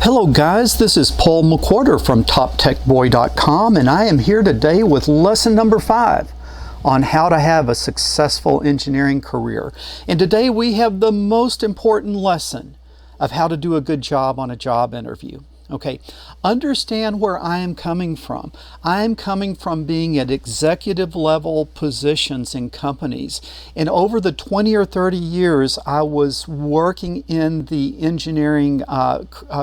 Hello guys, this is Paul McWhorter from TopTechBoy.com, and I am here today with lesson number 5 on how to have a successful engineering career. And today we have the most important lesson of how to do a good job on a job interview. Okay, understand where I am coming from. I am coming from being at executive level positions in companies. And over the 20 or 30 years I was working in the engineering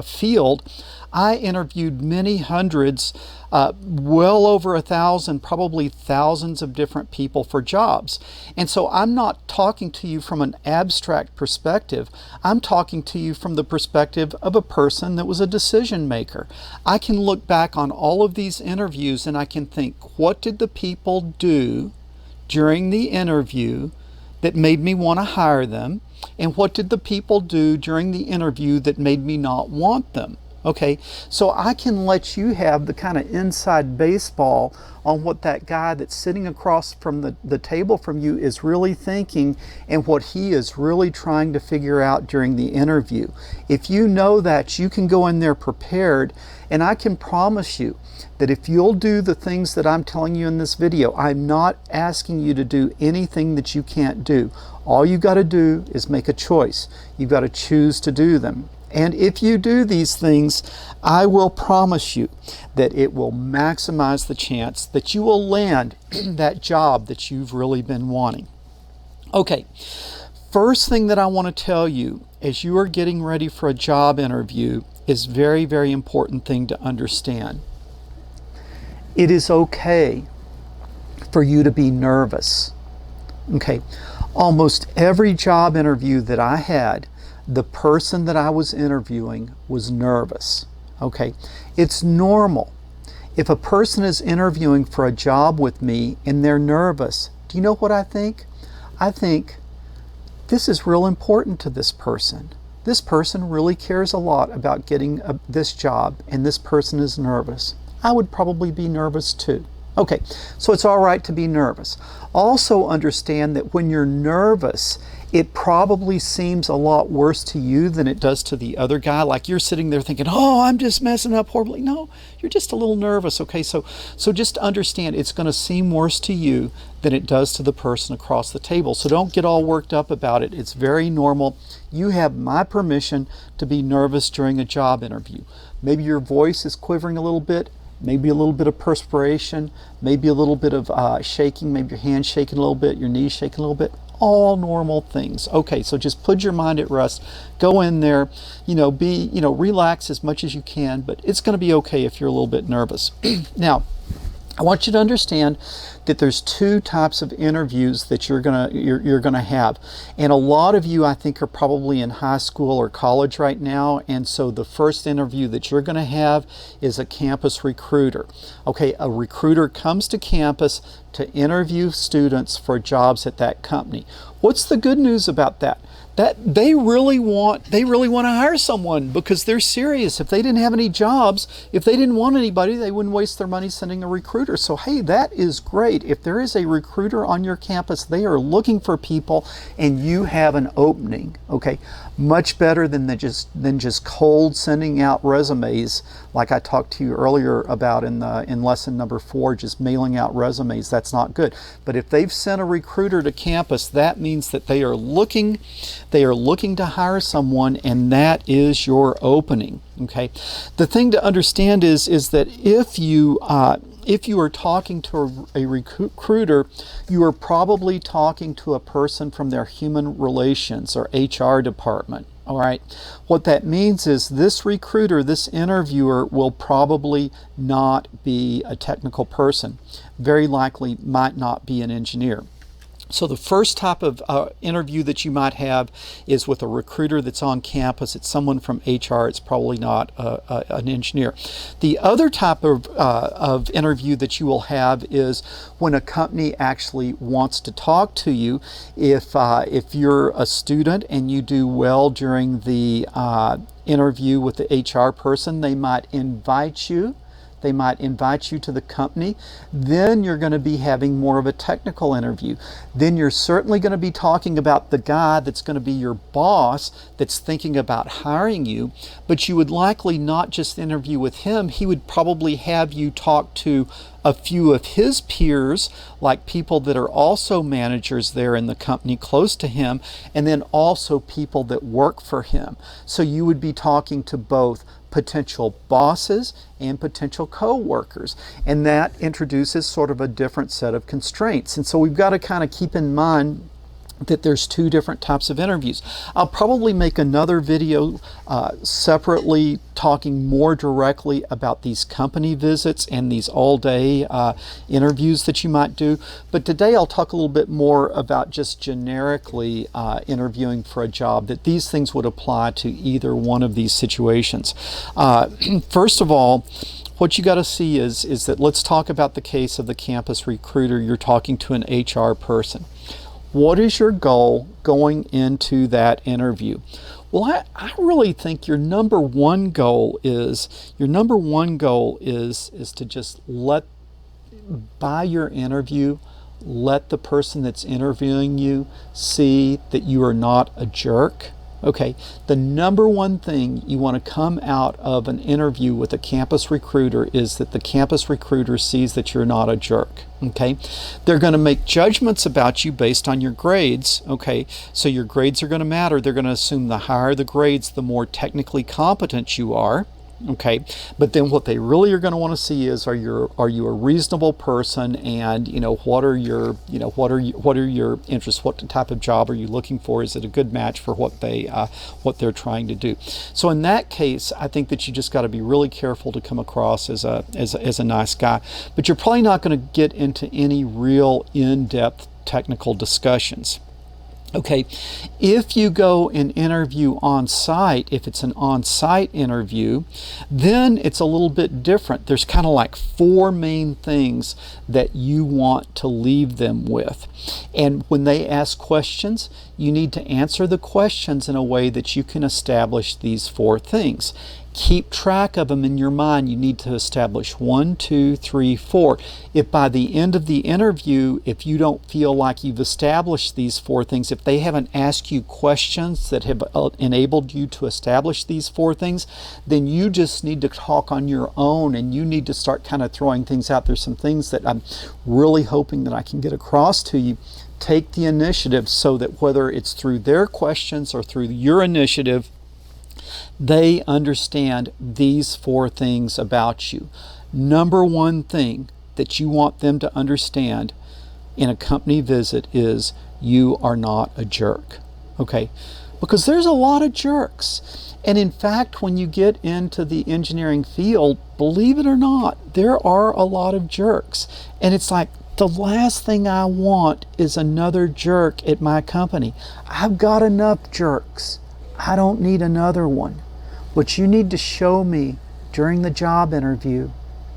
field, I interviewed many hundreds, well over 1,000, probably thousands of different people for jobs. And so I'm not talking to you from an abstract perspective. I'm talking to you from the perspective of a person that was a decision maker. I can look back on all of these interviews and I can think, what did the people do during the interview that made me want to hire them? And what did the people do during the interview that made me not want them? Okay, so I can let you have the kind of inside baseball on what that guy that's sitting across from the table from you is really thinking and what he is really trying to figure out during the interview. If you know that, you can go in there prepared, and I can promise you that if you'll do the things that I'm telling you in this video, I'm not asking you to do anything that you can't do. All you got to do is make a choice. You've got to choose to do them. And if you do these things, I will promise you that it will maximize the chance that you will land that job that you've really been wanting. Okay, first thing that I want to tell you as you are getting ready for a job interview is very, very important thing to understand. It is okay for you to be nervous. Okay, almost every job interview that I had, the person that I was interviewing was nervous. Okay, it's normal. If a person is interviewing for a job with me and they're nervous, do you know what I think? I think this is real important to this person. This person really cares a lot about getting this job, and this person is nervous. I would probably be nervous too. Okay, so it's all right to be nervous. Also understand that when you're nervous, it probably seems a lot worse to you than it does to the other guy. Like you're sitting there thinking, oh, I'm just messing up horribly. No, you're just a little nervous. Okay, so just understand it's going to seem worse to you than it does to the person across the table. So don't get all worked up about it. It's very normal. You have my permission to be nervous during a job interview. Maybe your voice is quivering a little bit. Maybe a little bit of perspiration, maybe a little bit of shaking, maybe your hands shaking a little bit, your knees shaking a little bit, all normal things. Okay, so just put your mind at rest, go in there, relax as much as you can, but it's going to be okay if you're a little bit nervous. Now, I want you to understand that there's 2 types of interviews that you're gonna have, and a lot of you I think are probably in high school or college right now, and so the first interview that you're gonna have is a campus recruiter. Okay, a recruiter comes to campus to interview students for jobs at that company. What's the good news about that? That they really want to hire someone because they're serious. If they didn't have any jobs, if they didn't want anybody, they wouldn't waste their money sending a recruiter. So hey, that is great. If there is a recruiter on your campus, they are looking for people and you have an opening. Okay, much better than just cold sending out resumes like I talked to you earlier about in lesson number 4, just mailing out resumes. That's not good. But if they've sent a recruiter to campus, that means that they are looking to hire someone, and that is your opening. Okay, the thing to understand is that if you are talking to a recruiter, you are probably talking to a person from their human relations or HR department. All right, what that means is this recruiter, this interviewer, will probably not be a technical person. Very likely might not be an engineer. So the first type of interview that you might have is with a recruiter that's on campus. It's someone from HR. It's probably not an engineer. The other type of interview that you will have is when a company actually wants to talk to you. If you're a student and you do well during the interview with the HR person, they might invite you They might invite you to the company. Then you're going to be having more of a technical interview. Then you're certainly going to be talking about the guy that's going to be your boss that's thinking about hiring you, but you would likely not just interview with him. He would probably have you talk to a few of his peers, like people that are also managers there in the company close to him, and then also people that work for him. So you would be talking to both potential bosses and potential co-workers, and that introduces sort of a different set of constraints. And so we've got to kind of keep in mind that there's two different types of interviews. I'll probably make another video separately talking more directly about these company visits and these all-day interviews that you might do. But today I'll talk a little bit more about just generically interviewing for a job, that these things would apply to either one of these situations. First of all, what you got to see is that, let's talk about the case of the campus recruiter. You're talking to an HR person. What is your goal going into that interview? Well, I really think your number one goal is to just by your interview, let the person that's interviewing you see that you are not a jerk. Okay, the number one thing you want to come out of an interview with a campus recruiter is that the campus recruiter sees that you're not a jerk. Okay, they're going to make judgments about you based on your grades. Okay, so your grades are going to matter. They're going to assume the higher the grades, the more technically competent you are. Okay, but then what they really are going to want to see is, are you a reasonable person, and what are your interests? What type of job are you looking for? Is it a good match for what they're trying to do? So in that case, I think that you just got to be really careful to come across as a nice guy. But you're probably not going to get into any real in-depth technical discussions. Okay, if you go and interview on site, if it's an on-site interview, then it's a little bit different. There's kind of like four main things that you want to leave them with. And when they ask questions, you need to answer the questions in a way that you can establish these four things. Keep track of them in your mind. You need to establish 1, 2, 3, 4. If by the end of the interview, if you don't feel like you've established these four things, if they haven't asked you questions that have enabled you to establish these four things, then you just need to talk on your own, and you need to start kind of throwing things out. There's some things that I'm really hoping that I can get across to you. Take the initiative, so that whether it's through their questions or through your initiative, they understand these four things about you. Number one thing that you want them to understand in a company visit is you are not a jerk. Okay? Because there's a lot of jerks. And in fact, when you get into the engineering field, believe it or not, there are a lot of jerks. And it's like, the last thing I want is another jerk at my company. I've got enough jerks. I don't need another one. But you need to show me during the job interview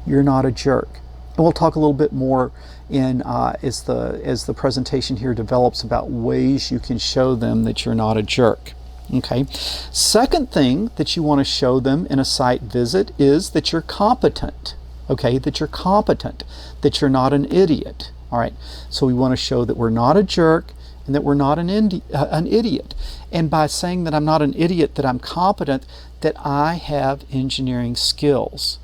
you're not a jerk. And we'll talk a little bit more as the presentation here develops about ways you can show them that you're not a jerk. Okay. Second thing that you want to show them in a site visit is that you're competent. Okay, that you're competent, that you're not an idiot. All right. So we want to show that we're not a jerk, and that we're not an idiot. And by saying that I'm not an idiot, that I'm competent, that I have engineering skills.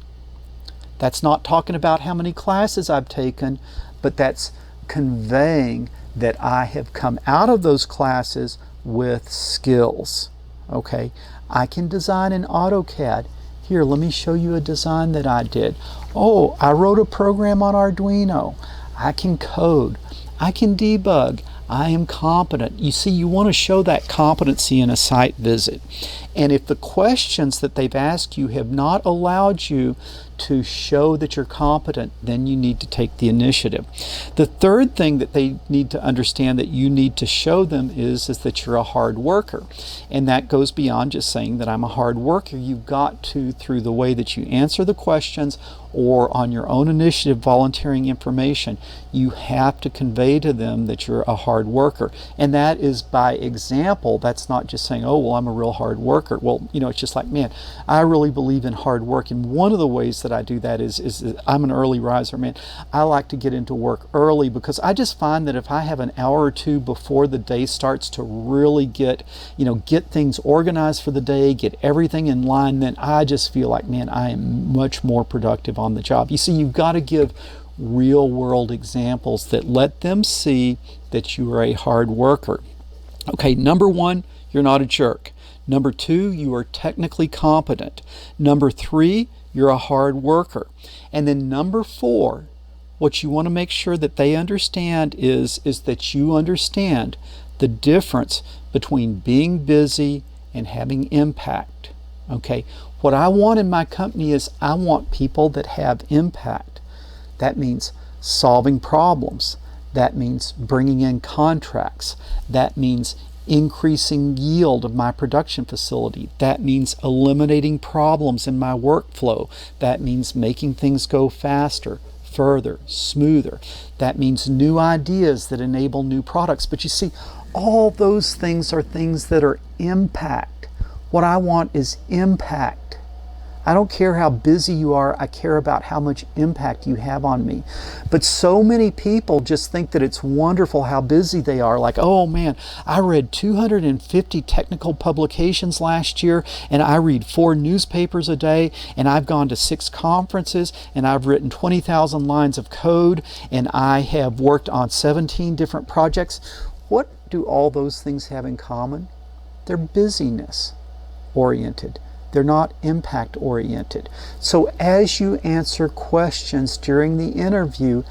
That's not talking about how many classes I've taken, but that's conveying that I have come out of those classes with skills. Okay, I can design in AutoCAD. Here, let me show you a design that I did. Oh, I wrote a program on Arduino. I can code. I can debug. I am competent. You see, you want to show that competency in a site visit. And if the questions that they've asked you have not allowed you to show that you're competent, then you need to take the initiative. The third thing that they need to understand that you need to show them is that you're a hard worker. And that goes beyond just saying that I'm a hard worker. You've got to, through the way that you answer the questions or on your own initiative volunteering information, you have to convey to them that you're a hard worker. And that is by example. That's not just saying, oh, well, I'm a real hard worker. worker? Well, it's just like, man, I really believe in hard work. And one of the ways that I do that is I'm an early riser, man. I like to get into work early because I just find that if I have an hour or two before the day starts to really get things organized for the day, get everything in line, then I just feel like, man, I am much more productive on the job. You see, you've got to give real world examples that let them see that you are a hard worker. Okay, number one, you're not a jerk. Number two, you are technically competent. Number three, you're a hard worker. And then number four, what you want to make sure that they understand is that you understand the difference between being busy and having impact. Okay, what I want in my company is I want people that have impact. That means solving problems. That means bringing in contracts. That means increasing yield of my production facility. That means eliminating problems in my workflow. That means making things go faster, further, smoother. That means new ideas that enable new products. But you see, all those things are things that are impact. What I want is impact. I don't care how busy you are, I care about how much impact you have on me. But so many people just think that it's wonderful how busy they are. Like, oh man, I read 250 technical publications last year, and I read 4 newspapers a day, and I've gone to 6 conferences, and I've written 20,000 lines of code, and I have worked on 17 different projects. What do all those things have in common? They're busyness oriented. They're not impact oriented. So as you answer questions during the interview,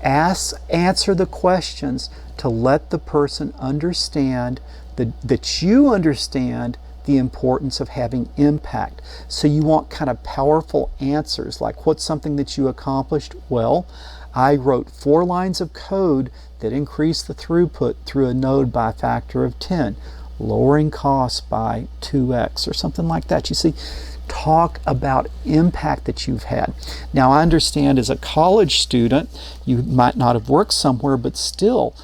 answer the questions to let the person understand that you understand the importance of having impact. So you want kind of powerful answers, like what's something that you accomplished? Well, I wrote 4 lines of code that increased the throughput through a node by a factor of 10. Lowering costs by 2x or something like that. You see, talk about impact that you've had. Now, I understand as a college student, you might not have worked somewhere, but still,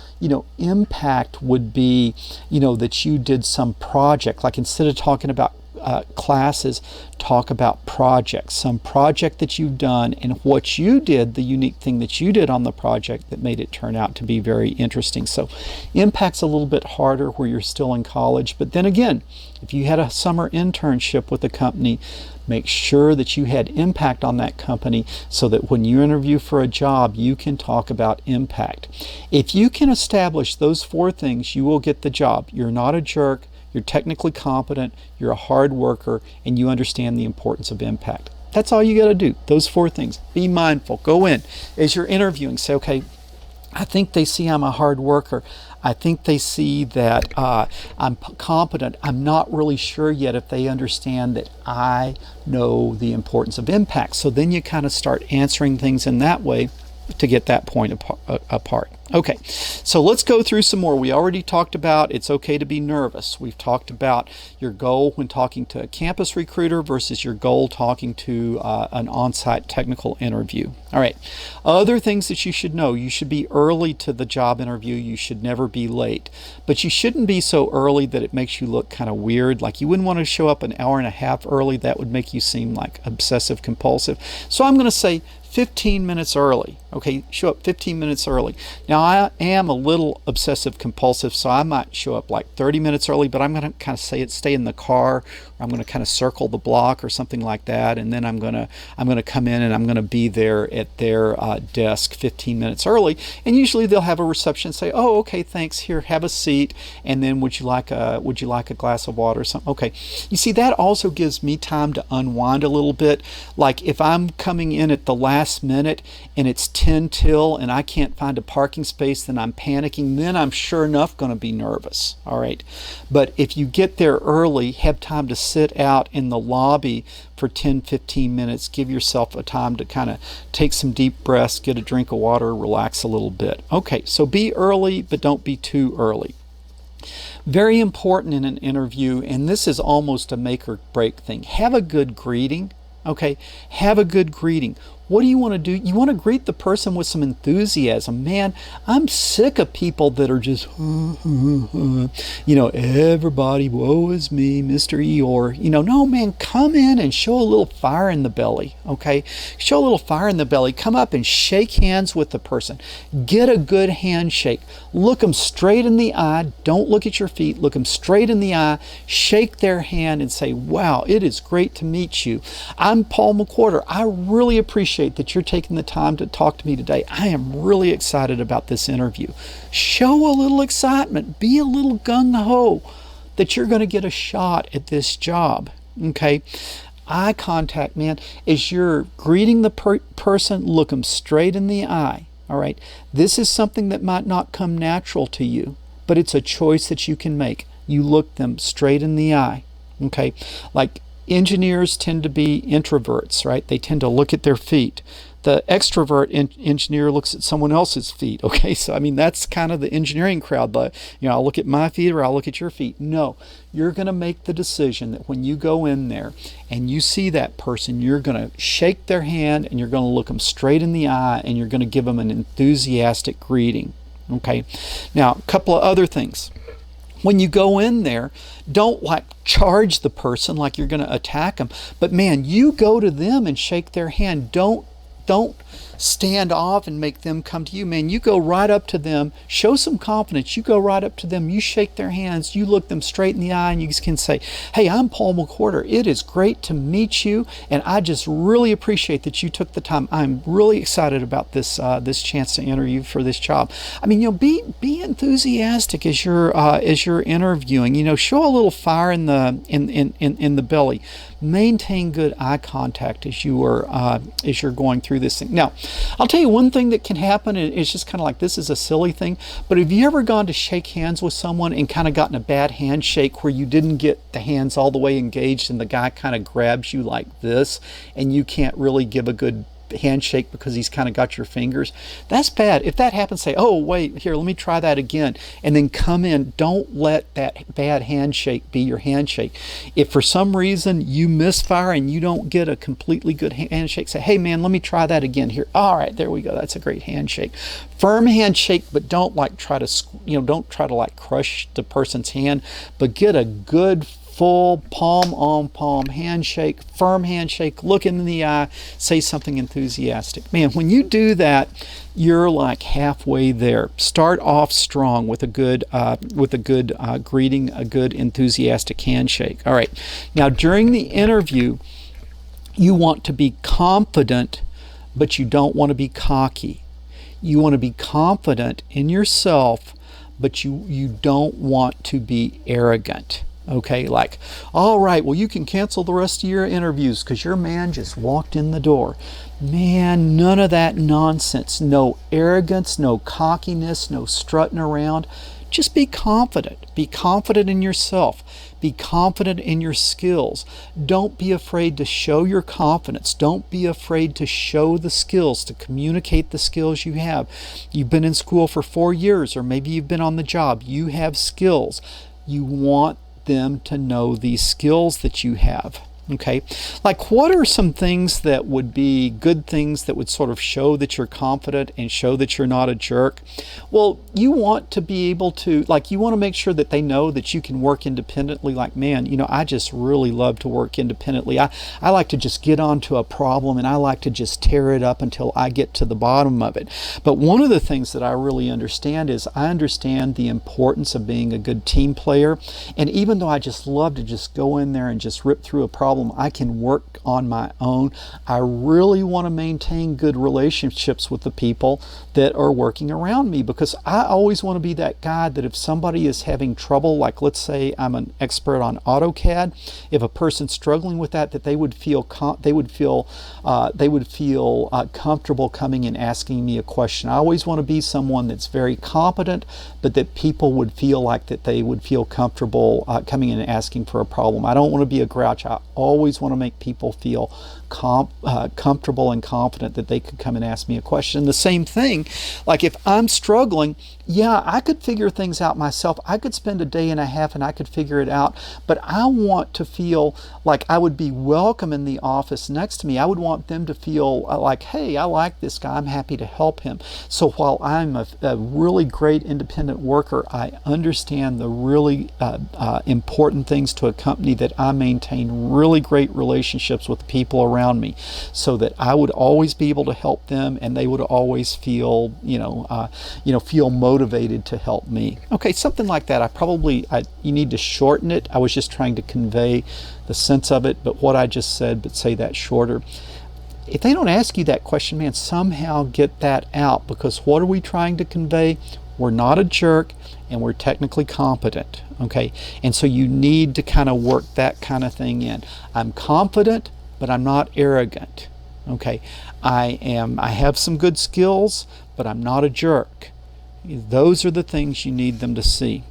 impact would be, that you did some project. Like instead of talking about classes, talk about projects, some project that you've done and what you did, the unique thing that you did on the project that made it turn out to be very interesting. So impact's a little bit harder where you're still in college, but then again, if you had a summer internship with a company, make sure that you had impact on that company so that when you interview for a job, you can talk about impact. If you can establish those 4 things, you will get the job. You're not a jerk. You're technically competent, you're a hard worker, and you understand the importance of impact. That's all you got to do, those 4 things. Be mindful. Go in. As you're interviewing, say, okay, I think they see I'm a hard worker. I think they see that I'm competent. I'm not really sure yet if they understand that I know the importance of impact. So then you kind of start answering things in that way to get that point apart. Okay, so let's go through some more. We already talked about it's okay to be nervous. We've talked about your goal when talking to a campus recruiter versus your goal talking to an on-site technical interview. All right, other things that you should know. You should be early to the job interview. You should never be late. But you shouldn't be so early that it makes you look kind of weird. Like you wouldn't want to show up an hour and a half early. That would make you seem like obsessive compulsive. So I'm going to say 15 minutes early. Okay, show up 15 minutes early. Now I am a little obsessive compulsive, so I might show up like 30 minutes early, but I'm going to kind of stay in the car, or I'm going to kind of circle the block or something like that, and then I'm going to come in and I'm going to be there at their desk 15 minutes early. And usually they'll have a reception, say, "Oh, okay, thanks. Here, have a seat." And then would you like a glass of water or something? Okay. You see, that also gives me time to unwind a little bit. Like if I'm coming in at the last minute and it's 10 till and I can't find a parking space, then I'm panicking. Then I'm sure enough going to be nervous. All right. But if you get there early, have time to sit out in the lobby for 10-15 minutes, give yourself a time to kind of take some deep breaths, get a drink of water, relax a little bit. Okay, so be early, but don't be too early. Very important in an interview, and this is almost a make or break thing. Have a good greeting. Okay, have a good greeting. What do you want to do? You want to greet the person with some enthusiasm. Man, I'm sick of people that are just, everybody, woe is me, Mr. Youre. No, man, come in and show a little fire in the belly, okay? Show a little fire in the belly. Come up and shake hands with the person. Get a good handshake. Look them straight in the eye. Don't look at your feet. Look them straight in the eye. Shake their hand and say, wow, it is great to meet you. I'm Paul McWhorter. I really appreciate that you're taking the time to talk to me today. I am really excited about this interview. Show a little excitement. Be a little gung-ho that you're going to get a shot at this job, okay? Eye contact, man. As you're greeting the person, look them straight in the eye, all right? This is something that might not come natural to you, but it's a choice that you can make. You look them straight in the eye, okay? Like engineers tend to be introverts, right? They tend to look at their feet. The extrovert engineer looks at someone else's feet, okay? So, I mean, that's kind of the engineering crowd. I'll look at my feet or I'll look at your feet. No, you're going to make the decision that when you go in there and you see that person, you're going to shake their hand and you're going to look them straight in the eye and you're going to give them an enthusiastic greeting, okay? Now, a couple of other things. When you go in there, don't charge the person like you're going to attack them. But man, you go to them and shake their hand. Don't stand off and make them come to you. Man, you go right up to them, show some confidence. You go right up to them, you shake their hands, you look them straight in the eye, and you can say, hey, I'm Paul McWhorter. It is great to meet you, and I just really appreciate that you took the time. I'm really excited about this chance to interview for this job. I mean, be enthusiastic as you're interviewing. Show a little fire in the belly. Maintain good eye contact as you're going through this thing. Now, I'll tell you one thing that can happen. It's just kind of like, this is a silly thing, but have you ever gone to shake hands with someone and kind of gotten a bad handshake where you didn't get the hands all the way engaged and the guy kind of grabs you like this and you can't really give a good handshake because he's kind of got your fingers? That's bad. If that happens, say, oh, wait, here, let me try that again, and then come in. Don't let that bad handshake be your handshake. If for some reason you misfire and you don't get a completely good handshake, say, hey man, let me try that again here. All right, there we go. That's a great handshake. Firm handshake, but don't try to crush the person's hand, but get a good full palm on palm handshake, firm handshake, look in the eye, say something enthusiastic. Man, when you do that, you're like halfway there. Start off strong with a good greeting, a good enthusiastic handshake. All right. Now, during the interview, you want to be confident, but you don't want to be cocky. You want to be confident in yourself, but you don't want to be arrogant. Okay, like, all right, well, you can cancel the rest of your interviews because your man just walked in the door. Man, none of that nonsense. No arrogance, no cockiness, no strutting around. Just be confident. Be confident in yourself. Be confident in your skills. Don't be afraid to show your confidence. Don't be afraid to show the skills, to communicate the skills you have. You've been in school for 4 years, or maybe you've been on the job. You have skills. You want them to know these skills that you have. Okay, like what are some things that would be good things that would sort of show that you're confident and show that you're not a jerk? Well, you want to be able to, you want to make sure that they know that you can work independently. Like, man, I just really love to work independently. I like to just get onto a problem and I like to just tear it up until I get to the bottom of it. But one of the things that I really understand is I understand the importance of being a good team player. And even though I just love to just go in there and just rip through a problem, I can work on my own. I really want to maintain good relationships with the people that are working around me, because I always want to be that guy that if somebody is having trouble, like let's say I'm an expert on AutoCAD, if a person's struggling with that they would feel comfortable coming and asking me a question. I always want to be someone that's very competent, but that people would feel like that they would feel comfortable coming in and asking for a problem. I don't want to be a grouch. I always want to make people feel comfortable and confident that they could come and ask me a question. The same thing, like if I'm struggling, yeah, I could figure things out myself. I could spend a day and a half and I could figure it out, but I want to feel like I would be welcome in the office next to me. I would want them to feel like, hey, I like this guy, I'm happy to help him. So while I'm a really great independent worker, I understand the really important things to a company, that I maintain really great relationships with people around me, so that I would always be able to help them, and they would always feel, feel motivated to help me. Okay, something like that. You need to shorten it. I was just trying to convey the sense of it, but what I just said, but say that shorter. If they don't ask you that question, man, somehow get that out, because what are we trying to convey? We're not a jerk, and we're technically competent, okay? And so you need to kind of work that kind of thing in. I'm confident, but I'm not arrogant, okay? I have some good skills, but I'm not a jerk. Those are the things you need them to see.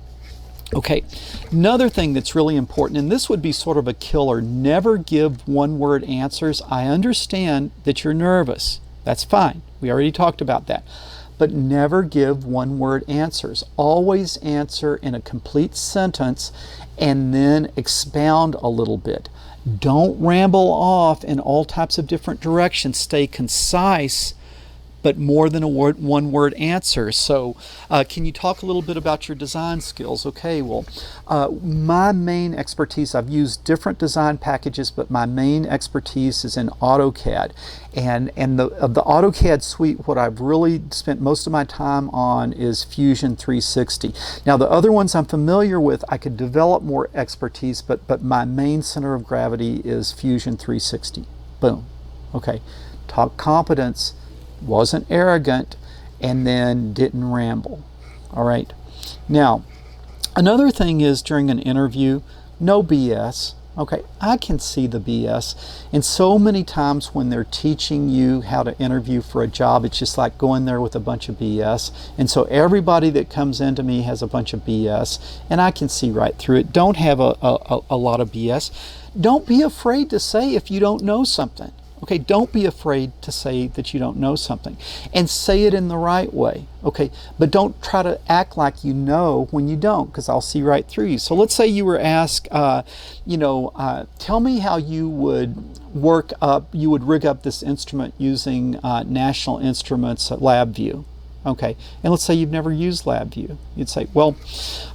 Okay, another thing that's really important, and this would be sort of a killer, never give one-word answers. I understand that you're nervous. That's fine. We already talked about that. But never give one-word answers. Always answer in a complete sentence and then expound a little bit. Don't ramble off in all types of different directions. Stay concise, but more than a one-word answer. So can you talk a little bit about your design skills? Okay, well, my main expertise, I've used different design packages, but my main expertise is in AutoCAD. And of the AutoCAD suite, what I've really spent most of my time on is Fusion 360. Now, the other ones I'm familiar with, I could develop more expertise, but my main center of gravity is Fusion 360. Boom. Okay, talk competence, wasn't arrogant, and then didn't ramble. All right. Now, another thing is during an interview, no BS. Okay, I can see the BS. And so many times when they're teaching you how to interview for a job, it's just like going there with a bunch of BS. And so everybody that comes into me has a bunch of BS, and I can see right through it. Don't have a lot of BS. Don't be afraid to say if you don't know something. Okay, don't be afraid to say that you don't know something, and say it in the right way. Okay, but don't try to act like you know when you don't, because I'll see right through you. So let's say you were asked, tell me how you would rig up this instrument using National Instruments LabVIEW. Okay, and let's say you've never used LabVIEW. You'd say, well,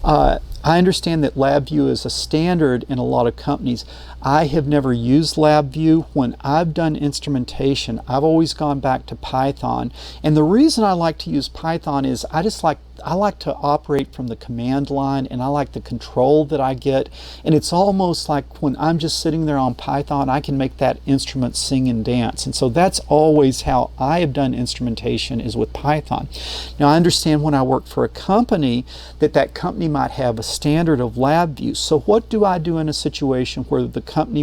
I understand that LabVIEW is a standard in a lot of companies. I have never used LabVIEW. When I've done instrumentation, I've always gone back to Python. And the reason I like to use Python is I like to operate from the command line, and I like the control that I get. And it's almost like when I'm just sitting there on Python, I can make that instrument sing and dance. And so that's always how I have done instrumentation, is with Python. Now, I understand when I work for a company that company might have a standard of LabVIEW. So what do I do in a situation where the company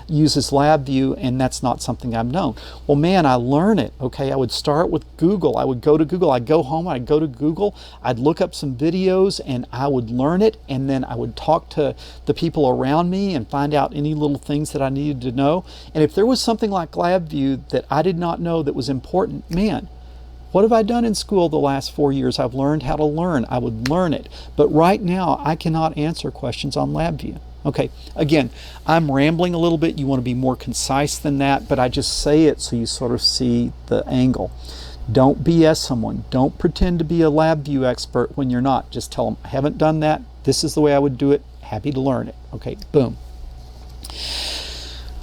uses LabVIEW and that's not something I've known? Well, man, I learn it. Okay, I would start with Google. I would go to Google. I'd go home, I'd go to Google, I'd look up some videos, and I would learn it, and then I would talk to the people around me and find out any little things that I needed to know. And if there was something like LabVIEW that I did not know that was important, man, what have I done in school the last 4 years? I've learned how to learn. I would learn it. But right now, I cannot answer questions on LabVIEW. Okay, again, I'm rambling a little bit. You want to be more concise than that, but I just say it so you sort of see the angle. Don't BS someone. Don't pretend to be a LabVIEW expert when you're not. Just tell them, I haven't done that. This is the way I would do it. Happy to learn it. Okay, boom.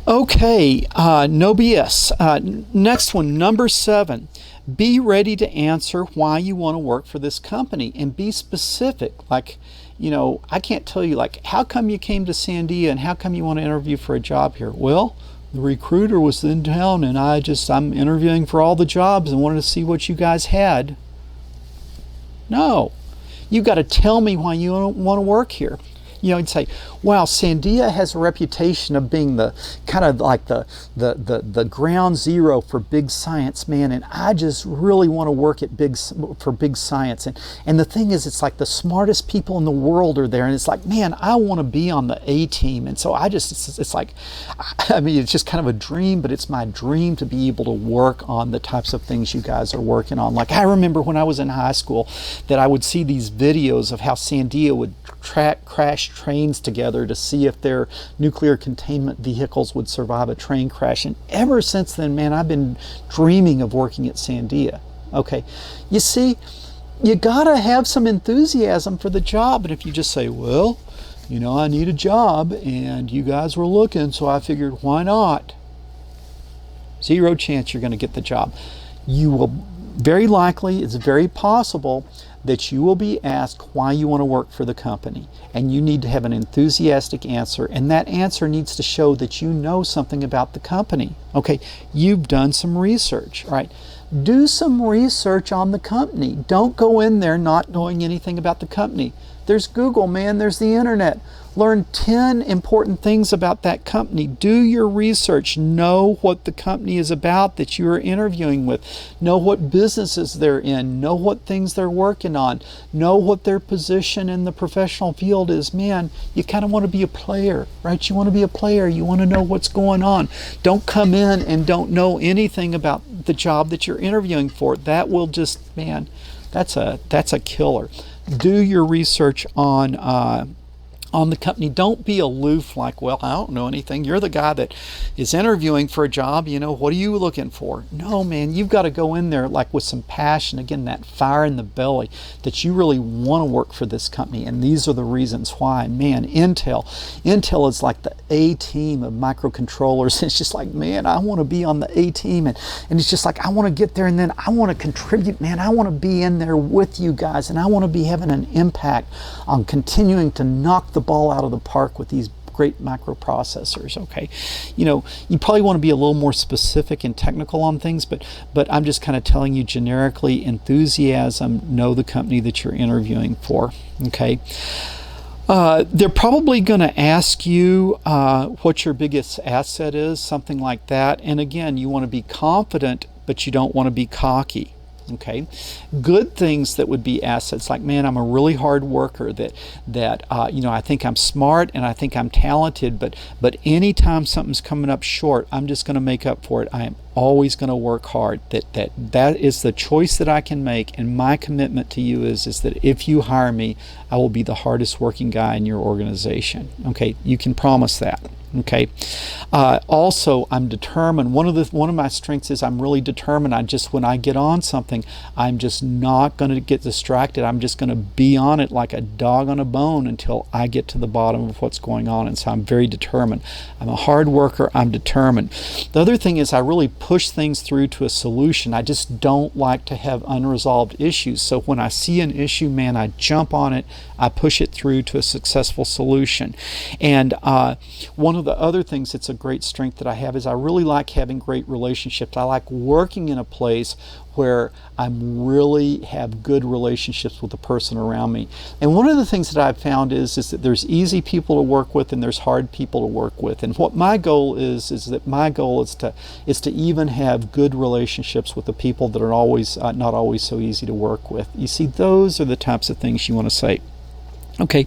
Okay, no BS. Next one, number 7. Be ready to answer why you want to work for this company, and be specific. Like, I can't tell you, like, how come you came to Sandia and how come you want to interview for a job here? Well, the recruiter was in town and I'm interviewing for all the jobs and wanted to see what you guys had. No, you got to tell me why you want to work here. you'd say, wow, Sandia has a reputation of being the kind of like the ground zero for big science, man, and I just really want to work at for big science. And the thing is, it's like the smartest people in the world are there, and it's like, man, I want to be on the A team. And so it's like, I mean, it's just kind of a dream, but it's my dream to be able to work on the types of things you guys are working on. Like, I remember when I was in high school that I would see these videos of how Sandia would crash trains together to see if their nuclear containment vehicles would survive a train crash. And ever since then, man, I've been dreaming of working at Sandia. Okay, you see, you gotta have some enthusiasm for the job. And if you just say, well, I need a job and you guys were looking, so I figured, why not? Zero chance you're going to get the job. You will very likely, it's very possible that you will be asked why you want to work for the company, and you need to have an enthusiastic answer, and that answer needs to show that you know something about the company. Okay, you've done some research, right? Do some research on the company. Don't go in there not knowing anything about the company. There's Google, man, there's the internet. Learn 10 important things about that company. Do your research. Know what the company is about that you are interviewing with. Know what businesses they're in. Know what things they're working on. Know what their position in the professional field is. Man, you kind of want to be a player, right? You want to be a player. You want to know what's going on. Don't come in and don't know anything about the job that you're interviewing for. That will just, man, that's a killer. Do your research on the company. Don't be aloof like, well, I don't know anything. You're the guy that is interviewing for a job. What are you looking for? No, man, you've got to go in there like with some passion. Again, that fire in the belly that you really want to work for this company. And these are the reasons why. Man, Intel is like the A team of microcontrollers. It's just like, man, I want to be on the A team. And it's just like, I want to get there and then I want to contribute, man. I want to be in there with you guys, and I want to be having an impact on continuing to knock the ball out of the park with these great microprocessors. Okay, you probably want to be a little more specific and technical on things, but I'm just kind of telling you generically, enthusiasm, know the company that you're interviewing for. Okay, they're probably going to ask you what your biggest asset is, something like that. And again, you want to be confident, but you don't want to be cocky. Okay, good things that would be assets, like, man, I'm a really hard worker, that I think I'm smart and I think I'm talented, but anytime something's coming up short, I'm just going to make up for it. I am always going to work hard. That is the choice that I can make, and my commitment to you is that if you hire me, I will be the hardest working guy in your organization. Okay, you can promise that. Okay. Also, I'm determined. One of my strengths is I'm really determined. When I get on something, I'm just not going to get distracted. I'm just going to be on it like a dog on a bone until I get to the bottom of what's going on. And so I'm very determined. I'm a hard worker. I'm determined. The other thing is I really push things through to a solution. I just don't like to have unresolved issues. So when I see an issue, man, I jump on it. I push it through to a successful solution. And one of the other things that's a great strength that I have is I really like having great relationships. I like working in a place where I really have good relationships with the person around me. And one of the things that I've found is that there's easy people to work with and there's hard people to work with. And what my goal is that my goal is to even have good relationships with the people that are always not always so easy to work with. You see, those are the types of things you want to say. Okay,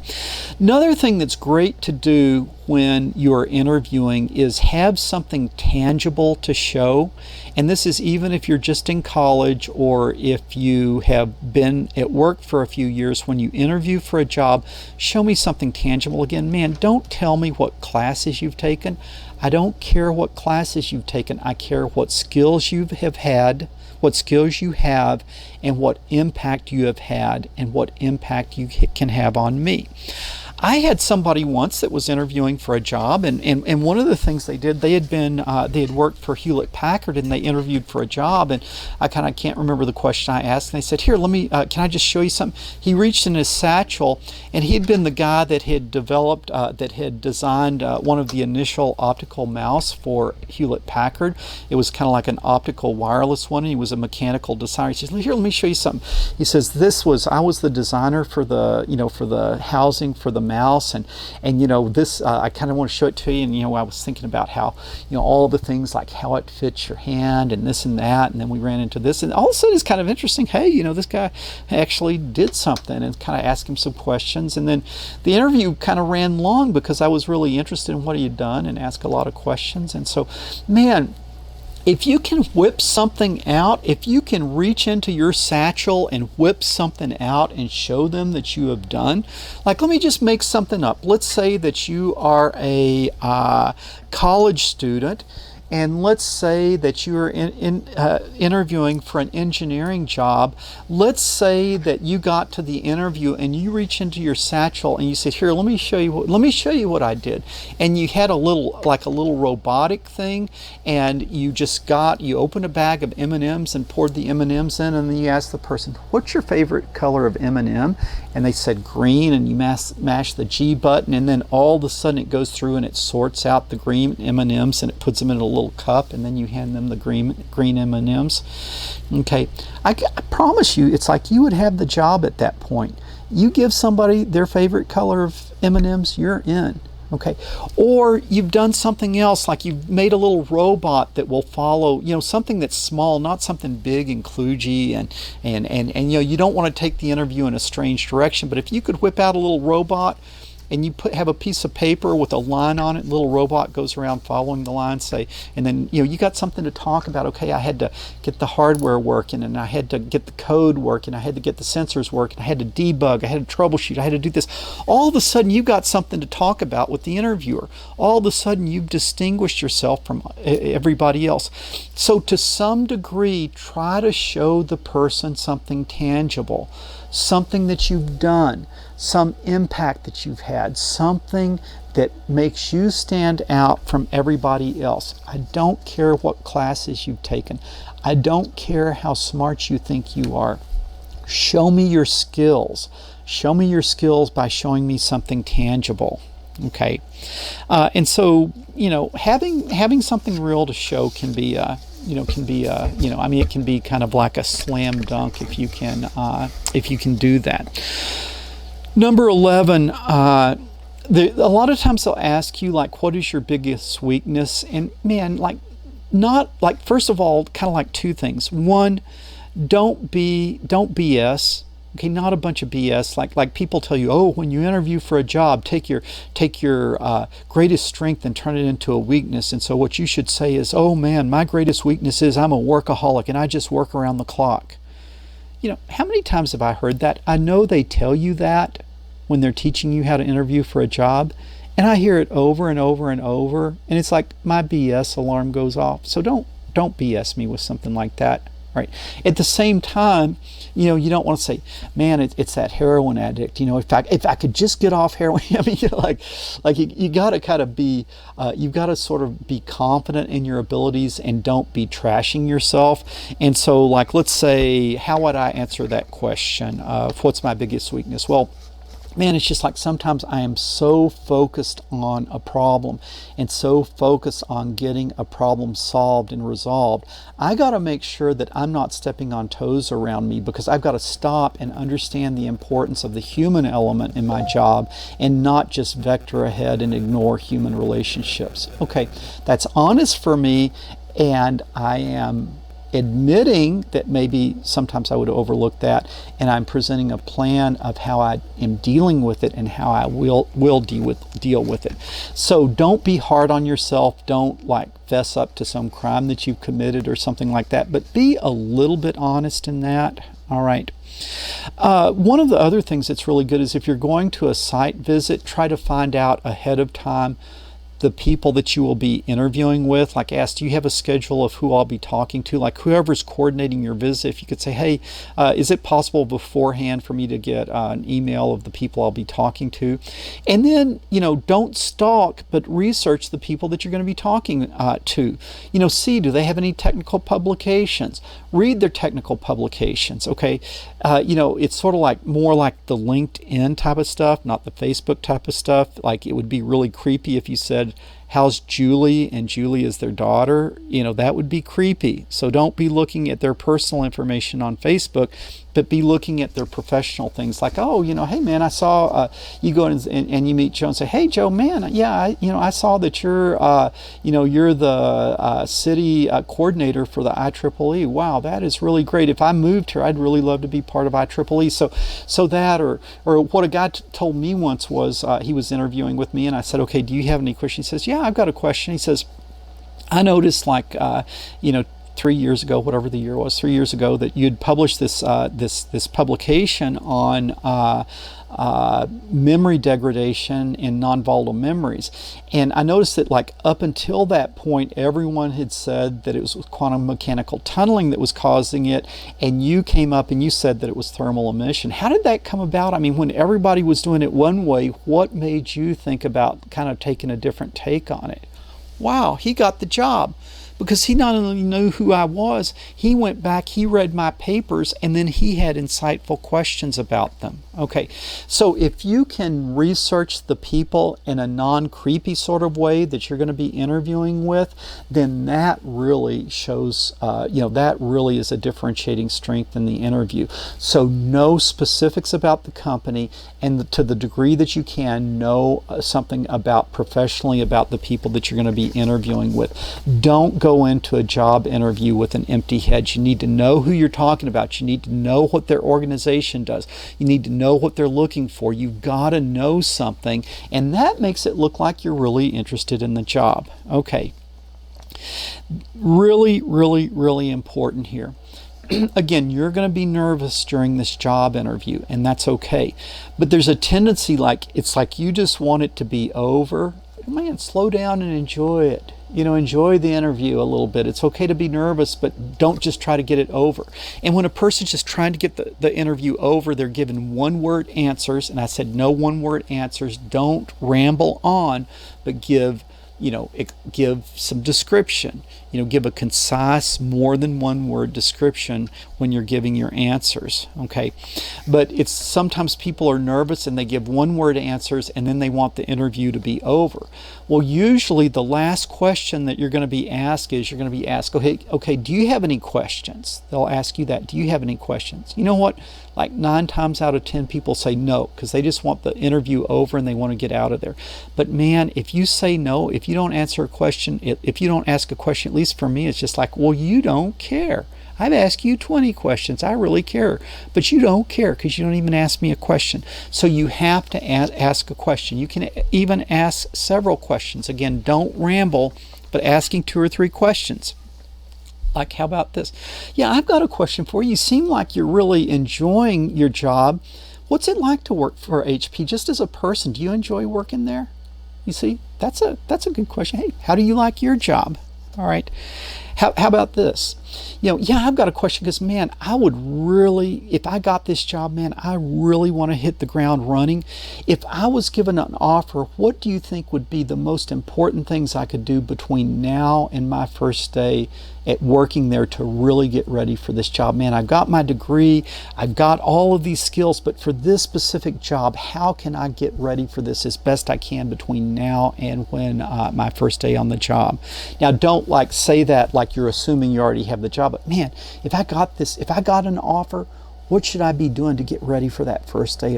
another thing that's great to do when you're interviewing is have something tangible to show. And this is even if you're just in college or if you have been at work for a few years. When you interview for a job, show me something tangible. Again, man, don't tell me what classes you've taken. I don't care what classes you've taken. I care what skills you have had, what skills you have, and what impact you have had, and what impact you can have on me. I had somebody once that was interviewing for a job, and one of the things they did, they had worked for Hewlett Packard, and they interviewed for a job, and I kind of can't remember the question I asked, and they said, here, let me, can I just show you something? He reached in his satchel, and he'd been the guy that had developed, that had designed one of the initial optical mouse for Hewlett Packard. It was kind of like an optical wireless one, and he was a mechanical designer. He says, here, let me show you something. He says, I was the designer for the, for the housing for the mouse mouse, and you know, this I kind of want to show it to you. And you know, I was thinking about how, you know, all the things like how it fits your hand and this and that, and then we ran into this, and all of a sudden it's kind of interesting. Hey, you know, this guy actually did something, and kind of asked him some questions, and then the interview kind of ran long because I was really interested in what he had done and asked a lot of questions. And so, man, if you can whip something out, if you can reach into your satchel and whip something out and show them that you have done, like, let me just make something up. Let's say that you are a college student, and let's say that you are interviewing for an engineering job. Let's say that you got to the interview and you reach into your satchel and you said, "Here, let me show you what I did." And you had a little robotic thing, and you opened a bag of M&Ms and poured the M&Ms in, and then you asked the person, "What's your favorite color of M&M?" And they said green, and you mash the G button, and then all of a sudden it goes through and it sorts out the green M&Ms and it puts them in a little cup, and then you hand them the green M&Ms. Okay, I promise you, it's like you would have the job at that point. You give somebody their favorite color of M&Ms, you're in. Okay, or you've done something else, like you've made a little robot that will follow, you know, something that's small, not something big and kludgy, and you know, you don't want to take the interview in a strange direction. But if you could whip out a little robot and you have a piece of paper with a line on it, little robot goes around following the line, say, and then, you know, you got something to talk about. Okay, I had to get the hardware working, and I had to get the code working, I had to get the sensors working, I had to debug, I had to troubleshoot, I had to do this. All of a sudden you've got something to talk about with the interviewer. All of a sudden you've distinguished yourself from everybody else. So to some degree, try to show the person something tangible, something that you've done, some impact that you've had, something that makes you stand out from everybody else. I don't care what classes you've taken. I don't care how smart you think you are. Show me your skills. Show me your skills by showing me something tangible. Okay, and so, you know, having something real to show can be it can be kind of like a slam dunk if you can do that. Number 11, a lot of times they'll ask you, like, what is your biggest weakness? And man, first of all, kind of like two things. One, don't BS. Okay, not a bunch of BS. Like people tell you, oh, when you interview for a job, take your greatest strength and turn it into a weakness. And so what you should say is, oh man, my greatest weakness is I'm a workaholic and I just work around the clock. You know, how many times have I heard that? I know they tell you that when they're teaching you how to interview for a job, and I hear it over and over and over, and it's like my BS alarm goes off. So don't BS me with something like that. Right. At the same time, you know, you don't want to say, man, it's that heroin addict. You know, if I could just get off heroin. I mean, you know, you got to kind of be, you've got to sort of be confident in your abilities and don't be trashing yourself. And so, like, let's say, how would I answer that question of what's my biggest weakness? Well, man, it's just like sometimes I am so focused on a problem and so focused on getting a problem solved and resolved. I got to make sure that I'm not stepping on toes around me, because I've got to stop and understand the importance of the human element in my job and not just vector ahead and ignore human relationships. Okay, that's honest for me, and I am admitting that maybe sometimes I would overlook that, and I'm presenting a plan of how I am dealing with it and how I will deal with it. So don't be hard on yourself. Don't fess up to some crime that you've committed or something like that, but be a little bit honest in that. All right. One of the other things that's really good is if you're going to a site visit, try to find out ahead of time the people that you will be interviewing with. Like, ask, do you have a schedule of who I'll be talking to? Like, whoever's coordinating your visit, if you could say, hey, is it possible beforehand for me to get an email of the people I'll be talking to? And then, you know, don't stalk, but research the people that you're going to be talking to. You know, see, do they have any technical publications? Read their technical publications, okay? You know, it's sort of more like the LinkedIn type of stuff, not the Facebook type of stuff. Like, it would be really creepy if you said, how's Julie, and Julie is their daughter, that would be creepy. So don't be looking at their personal information on Facebook, but be looking at their professional things like, oh, hey man, I saw you go and you meet Joe and say, hey Joe, man, yeah, I saw that you're the city coordinator for the IEEE. Wow, that is really great. If I moved here, I'd really love to be part of IEEE. So that, or what a guy told me once was he was interviewing with me, and I said, okay, do you have any questions? He says, yeah, I've got a question. He says, I noticed 3 years ago, whatever the year was, 3 years ago, that you'd published this publication on memory degradation in non-volatile memories. And I noticed that up until that point, everyone had said that it was quantum mechanical tunneling that was causing it, and you came up and you said that it was thermal emission. How did that come about? I mean, when everybody was doing it one way, what made you think about kind of taking a different take on it? Wow, he got the job. Because he not only knew who I was, he went back, he read my papers, and then he had insightful questions about them. Okay, so if you can research the people in a non-creepy sort of way that you're going to be interviewing with, then that really shows, that really is a differentiating strength in the interview. So know specifics about the company, and to the degree that you can, know something about professionally about the people that you're going to be interviewing with. Don't go into a job interview with an empty head. You need to know who you're talking about. You need to know what their organization does. You need to know what they're looking for. You've got to know something, and that makes it look like you're really interested in the job. Okay. Really, really, really important here. Again, you're going to be nervous during this job interview, and that's okay. But there's a tendency it's like you just want it to be over. Man, slow down and enjoy it. Enjoy the interview a little bit. It's okay to be nervous, but don't just try to get it over. And when a person's just trying to get the interview over, they're given one-word answers. And I said no one-word answers. Don't ramble on, but give some description. Give a concise, more than one word description when you're giving your answers. Okay, but it's sometimes people are nervous and they give one word answers and then they want the interview to be over. Well, usually the last question that you're going to be asked is okay, do you have any questions? They'll ask you that. Do you have any questions? You know what? 9 times out of 10 people say no because they just want the interview over and they want to get out of there. But man, if you say no, if you don't answer a question, if you don't ask a question, at least for me, it's just well, you don't care. I've asked you 20 questions. I really care. But you don't care because you don't even ask me a question. So you have to ask a question. You can even ask several questions. Again, don't ramble, but asking 2 or 3 questions. How about this? Yeah, I've got a question for you. You seem like you're really enjoying your job. What's it like to work for HP just as a person? Do you enjoy working there? You see, that's a good question. Hey, how do you like your job? All right. How about this? Yeah, I've got a question because, man, I would really, if I got this job, man, I really want to hit the ground running. If I was given an offer, what do you think would be the most important things I could do between now and my first day at working there to really get ready for this job? Man, I've got my degree, I've got all of these skills, but for this specific job, how can I get ready for this as best I can between now and when my first day on the job? Now, don't say that like you're assuming you already have the job, but man, if I got an offer, what should I be doing to get ready for that first day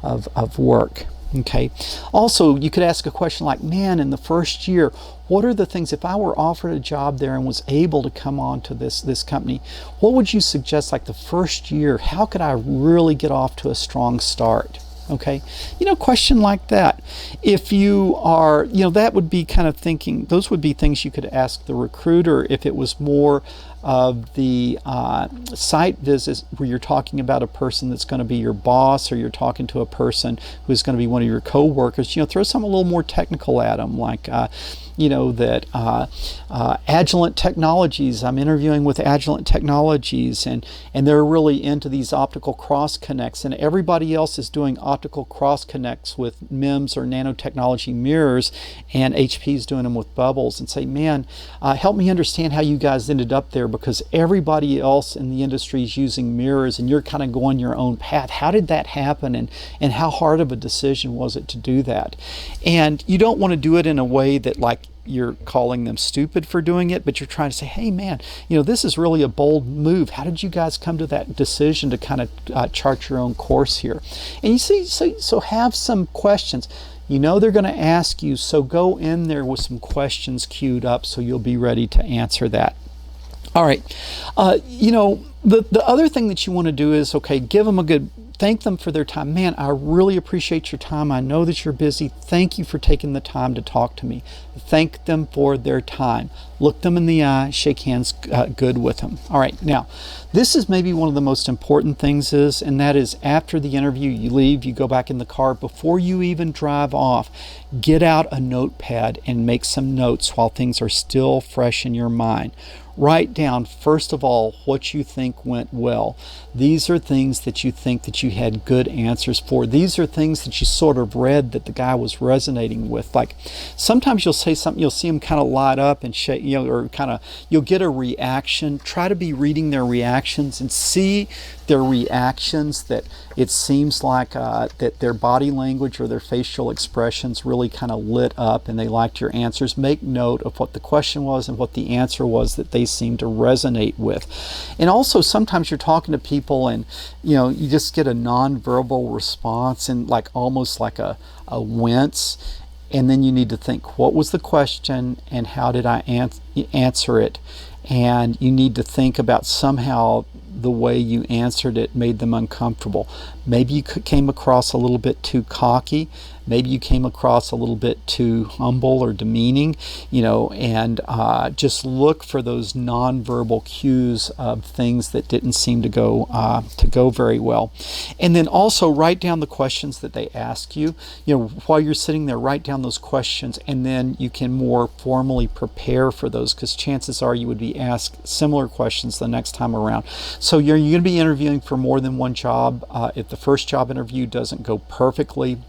of work? Okay. Also, you could ask a question like, man, in the first year, what are the things, if I were offered a job there and was able to come on to this company, what would you suggest the first year? How could I really get off to a strong start? Okay, question like that. If you are, that would be kind of thinking, those would be things you could ask the recruiter if it was more of the site visits where you're talking about a person that's going to be your boss, or you're talking to a person who's going to be one of your co-workers. Throw something a little more technical at them, that Agilent Technologies, I'm interviewing with Agilent Technologies, and they're really into these optical cross connects, and everybody else is doing optical cross connects with MEMS or nanotechnology mirrors, and HP's doing them with bubbles. And say, man, help me understand how you guys ended up there, because everybody else in the industry is using mirrors and you're kind of going your own path. How did that happen, and how hard of a decision was it to do that? And you don't want to do it in a way that you're calling them stupid for doing it, but you're trying to say, hey man, this is really a bold move. How did you guys come to that decision to kind of chart your own course here? And you see, so have some questions. They're going to ask you, so go in there with some questions queued up so you'll be ready to answer that. All right. The other thing that you want to do is, give them thank them for their time. Man, I really appreciate your time. I know that you're busy. Thank you for taking the time to talk to me. Thank them for their time. Look them in the eye, shake hands good with them. All right, now, this is maybe one of the most important things and that is after the interview, you leave, you go back in the car. Before you even drive off, get out a notepad and make some notes while things are still fresh in your mind. Write down, first of all, what you think went well. These are things that you think that you had good answers for. These are things that you sort of read that the guy was resonating with. Like sometimes you'll say something, you'll see him kind of light up and shake, or you'll get a reaction. Try to be reading their reactions and see their reactions, that it seems like that their body language or their facial expressions really kind of lit up and they liked your answers. Make note of what the question was and what the answer was that they seem to resonate with. And also sometimes you're talking to people and you just get a nonverbal response and almost like a wince, and then you need to think, what was the question and how did I answer it? And you need to think about somehow the way you answered it made them uncomfortable. Maybe you came across a little bit too cocky. Maybe you came across a little bit too humble or demeaning, and just look for those nonverbal cues of things that didn't seem to go very well. And then also write down the questions that they ask you. While you're sitting there, write down those questions, and then you can more formally prepare for those, because chances are you would be asked similar questions the next time around. So you're going to be interviewing for more than one job. If the first job interview doesn't go perfectly,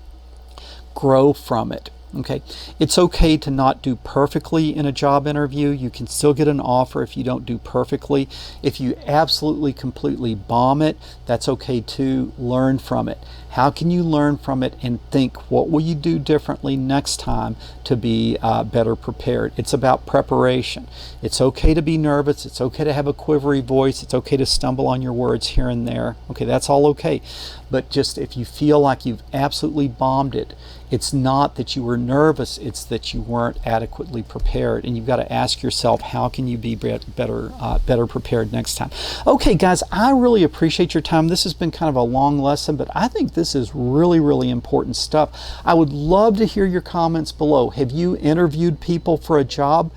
grow from it. Okay, it's okay to not do perfectly in a job interview. You can still get an offer if you don't do perfectly. If you absolutely completely bomb it, that's okay too. Learn from it. How can you learn from it and think, what will you do differently next time to be better prepared? It's about preparation. It's okay to be nervous. It's okay to have a quivery voice. It's okay to stumble on your words here and there. Okay, that's all okay. But just if you feel like you've absolutely bombed it, it's not that you were nervous, it's that you weren't adequately prepared. And you've got to ask yourself, how can you be better prepared next time? Okay, guys, I really appreciate your time. This has been kind of a long lesson, but I think this is really, really important stuff. I would love to hear your comments below. Have you interviewed people for a job?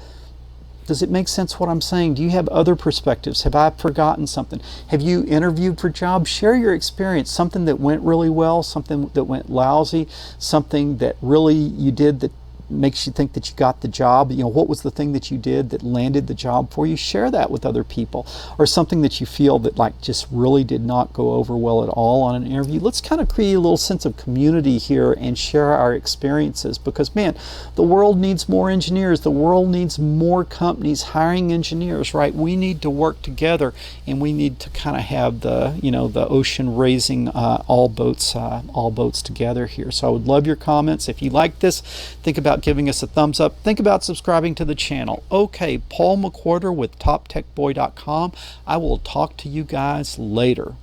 Does it make sense what I'm saying? Do you have other perspectives? Have I forgotten something? Have you interviewed for jobs? Share your experience, something that went really well, something that went lousy, something that really you did that makes you think that you got the job. What was the thing that you did that landed the job for you? Share that with other people. Or something that you feel that just really did not go over well at all on an interview. Let's kind of create a little sense of community here and share our experiences, because man, the world needs more engineers. The world needs more companies hiring engineers, right? We need to work together, and we need to kind of have the ocean raising all boats together here. So I would love your comments. If you like this, think about giving us a thumbs up. Think about subscribing to the channel. Okay, Paul McWhorter with TopTechBoy.com. I will talk to you guys later.